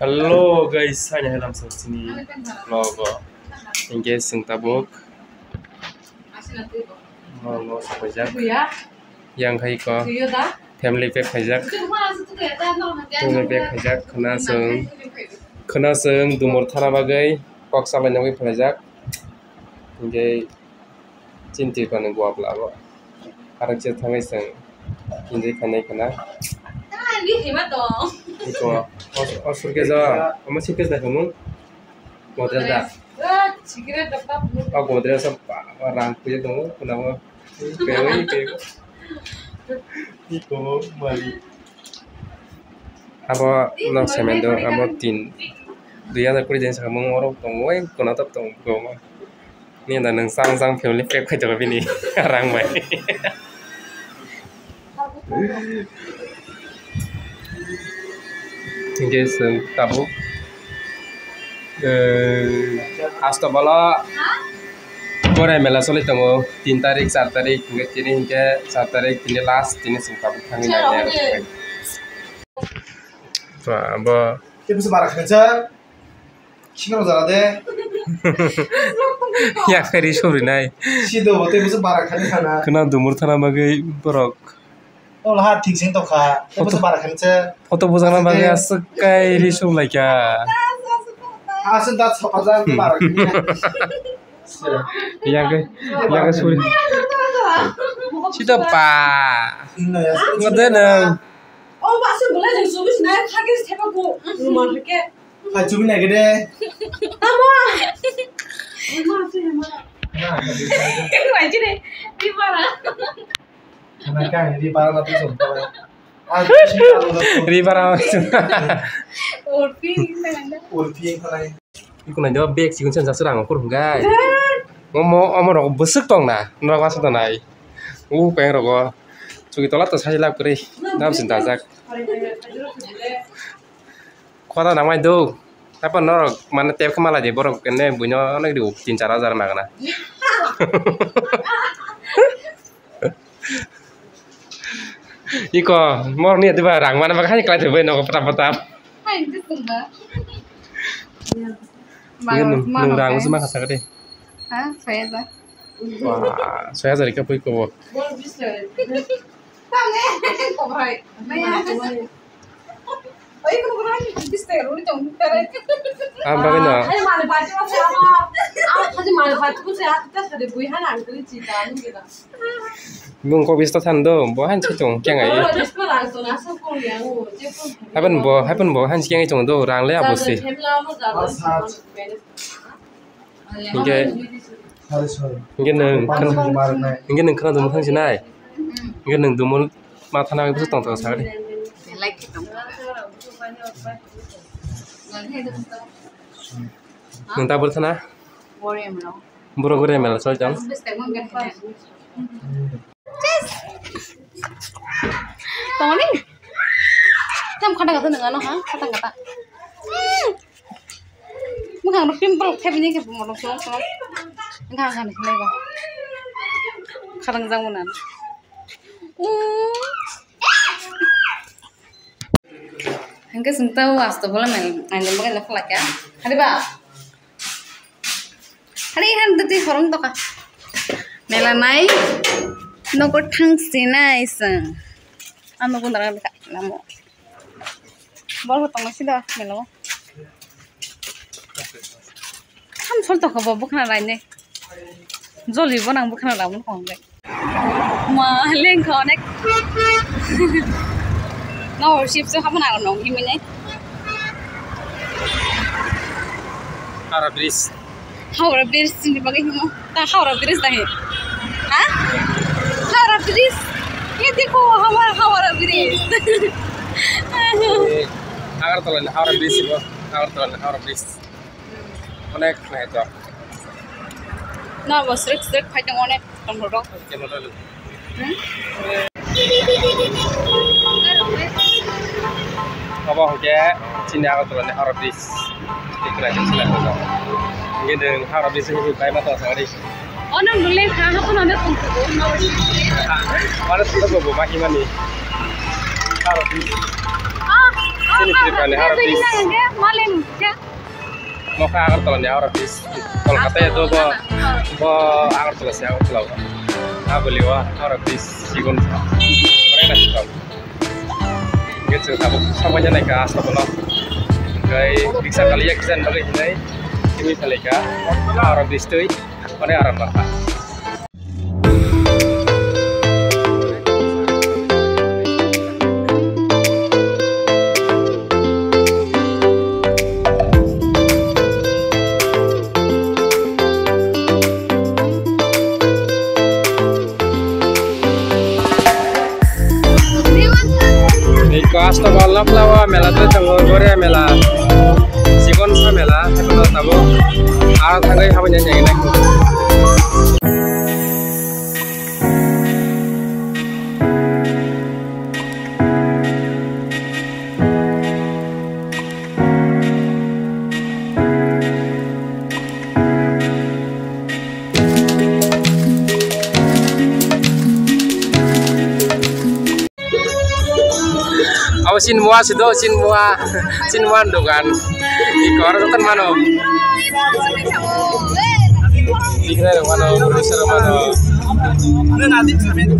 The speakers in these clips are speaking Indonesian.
Halo guys, hanya dalam sini logo. Ini sing tabuk. Mau sepajak. Yang kai ko. Family pack pajak. Family pack pajak. Kena seng dumur thana bagai. Kok salah nyawi pajak. Ini cinti kan gua pelabo. Karena cerita ngai seng. Ini kena. Ini hebat dong. Iko, surga kamu sikit dah kamu, modal dah. Cikirnya dapat. Aku modal sampai orang punya kamu, kenapa? Pewi. Iko mali. Apa nak semendo, apa tin. Dia nak kerja sama orang kamu, kena tak tahu kamu. Ni ada nang sang family pack kerja apa ni, orang mai. Ini seng tabuk. Hasta bala. Kore mela solid tamo 3 tarik 4 tarik hingga 4 tarik ini last ini seng tabuk kami nanya. Wah, apa? Dia bisa marah kerja. Singo zara deh. Ya kiri suri nai. Sido, dia bisa marah kerja. Kena dumur thana bagai borok. Oh lah, tinggi tuh kak. Dia bisa marah kerja. Foto busana bagai sekai risau lagi ya. Asin tak sepasang marah kerja. Yang ke suri. Siapa pak? Nggak Oh, masih boleh jadi subis naik kaki siapa ku rumah ke? Haju mina gede. Wajib deh, di mana? Kenapa di parah tapi sumpah. Riba Urpi, Ulpi yang Iku nanya beg sih kunci jasa serang aku enggak. Ngomong rokok besek tong nah, rokok masuk tanai. Pengen rokok. Cuci tolak terus hasil lap kiri. Dalam sintasak. Kuota nama itu. Apa norok mana tiap kemana aja borok kene punya lagi di cincara jar makna. Iko, mau nih tiba barang mana makanya kalian coba nongkrong petap-petap. Hai, itu sumpah. Nurang semua kata deh. Hah, saya dah. Wah, saya dari kapu iko. Boleh bisa. Tangan, kok baik. Oh, itu beneran bisa udah cuma tarik. Apa kena? Ayo mana baca apa apa? Aja mana baca pun saya kita sudah buihan angkat cerita gitu. Mung kok bisa tando, bohan cecong kyang ai. Happen bohan kyang ai cong do rang le abu si. Hingga neng kana dum thang sinai. Hingga neng dumul ma thana ai bu tong tong sa de. Neng ta bur thana? Buro gore mel sol jam. Tunggu nih. Jam kata-kata dengan ha? Kata-kata. Mungkin ada pimpel kayak ini kayak pemotong semua. Enggak nih lego. Kadang zamunan. Enggak sentau asto bola main main bagai level ya. Hari ba. Hari tadi horong to ka. Melanai. Noko thang sinai sang. Ano ko nara ka namo. Bol tong sida melo. Ham sol to ka bo khana rai ne. Joli bonang bo khana ramun khong le. Ma leng kho nek. No ship so hamna nong hi mine. Hara bris. Howrah bridge ni bagai mo. Ta Howrah bridge dah hai. Ha? Howrah bridge. ये देखो हमारा Howrah bridge Agartala Howrah bridge bo. Agartala Howrah bridge. Onek naik to. ना बस रिक्स fighting on है tomato Apa hoke sini Agartala ni Howrah bridge. Ikra sila ko. Ini dengan Howrah bridge ni kai mata sari. ओना मुले कहां को ना तुम ना Mana sudah bawa maki mani. Howrah bridge. Sini tripane harapis. Mau ke Agartala nih harapis. Kalau katanya tuh bo Agartala sih Agartala. Nah beliau harapis sigon. Mereka nasi kau. Gitu kamu samanya naik ke Astagfirullah. Kayak bisa kali ya kisan bagi ini. Ini kali ya. Harapis tuh. Mana Arab lah. Asta balap lawa mela tuh tanggo gore mela sikon sa mela itu tabo arah tanggai hanya nyanyi naik sin mua sido sin mua dogan ikor itu kan mano dikira dong mano produser mano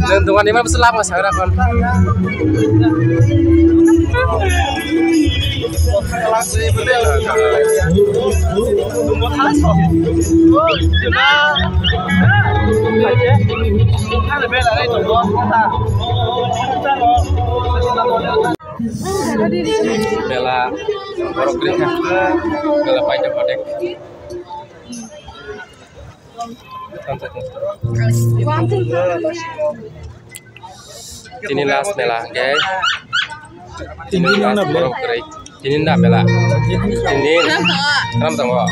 dan tuan ini mah beselap mas akhirnya kan bela borok kering bela pajak kodek ini las bela guys ini las borok kering ini ndak bela ini kenapa tanggo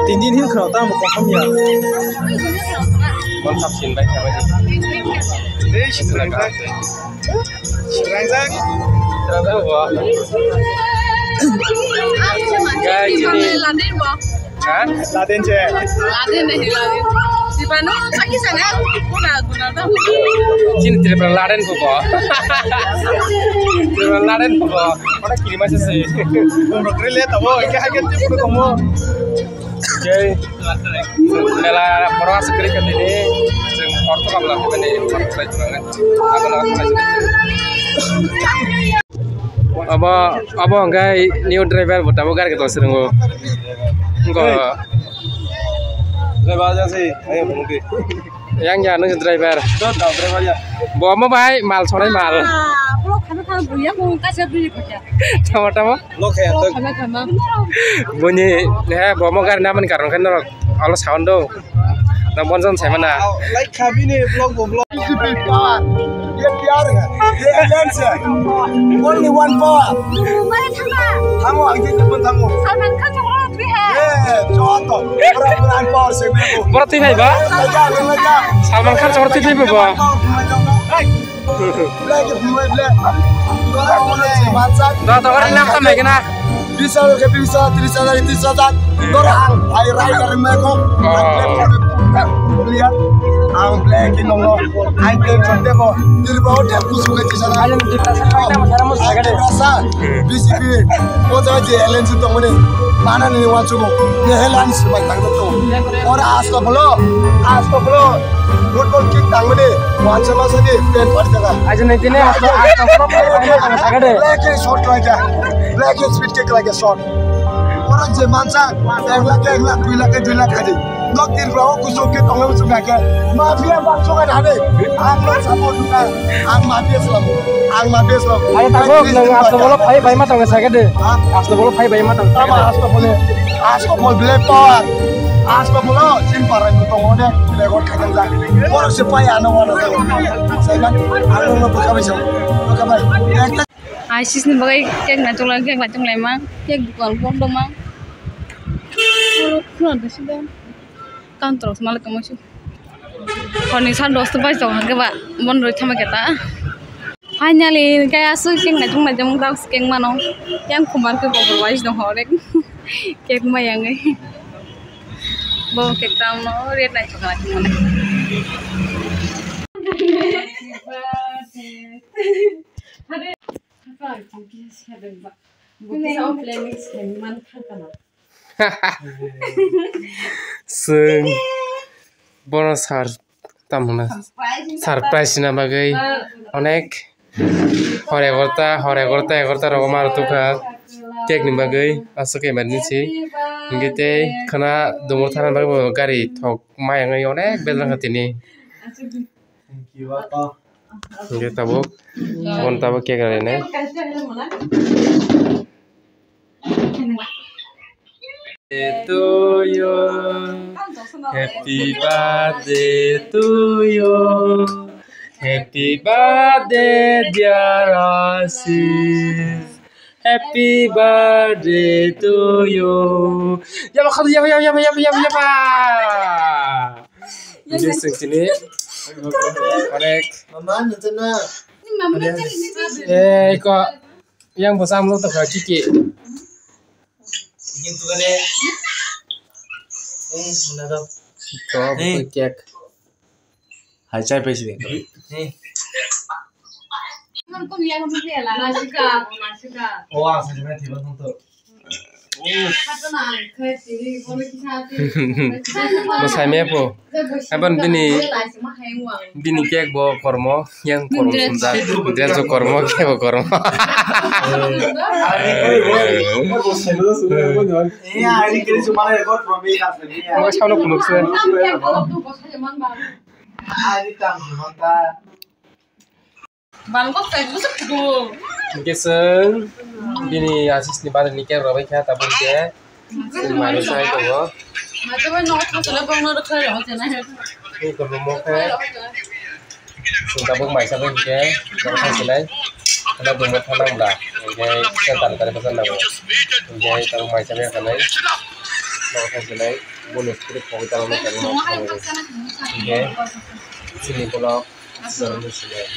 Tin hiu khẩu ta một con không nhiều. con sắp xin baik sama sih Đấy, chỉ rang rang. Chỉ rang rang. Rang rang apa? Guys, ini Laden bo. Hah? Laden je. Laden deh Laden. Di mana? Kaki sana. Guna dah. Sini triple Laden po. Triple Laden po. Mana kirim aja sih. Untuk grill ya, tahu. Kayak harga tipu kamu. Oke. Mela pora sekali kan ini. Sing porto kabel aku ini porto lagi banget. Aku nak masih. Apa enggak new driver buat apa gitu sering enggak Driver aja sih, ayo mungkin. Yang jangan driver. Tuh, tahu driver aja. Bawa apa baik mal sore mal. Kalau kamu buaya mau kasih beli kerja. Tama-tama. Lo kayak tuh. Kamu. Bunyi ya bawa mau karena mana karena kan Allah sound dong. Nampun son saya mana? Like kabine vlog. Dia biar kan? Dia dance. Only one power. Mana tanga? Kamu aja pun kamu. Salman Khan cakap lebih contoh. Orang power segmen. Berarti nih ba? Lega. Salman Khan seperti itu ba? Black. Orang mulai masak. Tahu kan nak sama kena? Bisa dari 300. Orang air dari mereka. Lihat, ang black inong ay black conte ko. Dili ba hotel kusuga ci sana. Alam di pasar kita masara mo sagade. Rasa, BCP. O ta je elen ci tongone. Mana ni wancu mo. Ni helan si mai tang to. Ora asto bolo. Football kick tangone. Wancu ma sani pen par jaga. Aja nanti nih asto sagade. Black shot laga. Black speed kick laga shot. Orang je mansa, ek lakh 2 lakh kadi. Dokter berapa kusuk ke tongeng sungai ke mafia bangsa kan ada, ang support juga, ang mafia selalu. Ayo takut dengan asal bola pay bay matang saya kade. Asal bola pay bay matang. Sama asal boleh beli power, asal bola simpan itu tongone, lekor kadang lagi. Orang supaya anak orang saya kan, anak orang berkabar. Asis ni bagai kek ngacung lemang, kek bukan pondok mang. Kalau ada sudah. Kantor semalam kamu sih. Kalau nih san dost pas jauh ke pak, mon roi sama kita. Finally kayak asu keng ngajung tahu keng mana, yang kemarin ke bawah wajib dong horek, kek mayang bawa kek tahu no, lihat naik ke mana. जों बर' सार तामना सारप्राइज ना बागै अनेक हर 11 रकम आरो तुका केक नि बागै आसके एमारजेंसी इंगे खना दमर थाना बागै गारि थक मायांगै अनेक बेदर खातिनि इंगे tabuk bon tabuk केक रायनाय to you happy birthday to you happy birthday dear Asis happy birthday to you ya ini sini korek kok yang bersama lu tuh kiki Ingin tuh kan ya? Mana tuh? Kau kek. Hai cai presiden. Oh, asal cuma tiba tuh. Masanya apa? Apa bini kek bawa kormo yang kormo sunda dia so kormo kek bawa kormo. Iya, ini kiri cuma rekor promi kasih. Mau siapa nak punuk sih? Ini tang cuma ta. Bangkok kayak gitu sepuluh. Keseng bini Asis ni pada nikah rabai kaya tabur dia. Malu saya tu. Macam mana nak sudah bangun dah kerja macam mana? Ini kormo kek. Sudah tabur mai sampai dia. Jangan selai. Kalau belum tanam dah. Jadi setan tadi pesan dah. Jadi tabur mai sampai kena. Jangan selai. Bonus kiri kau tanam macam mana? Jadi sini kalau sebelum selai.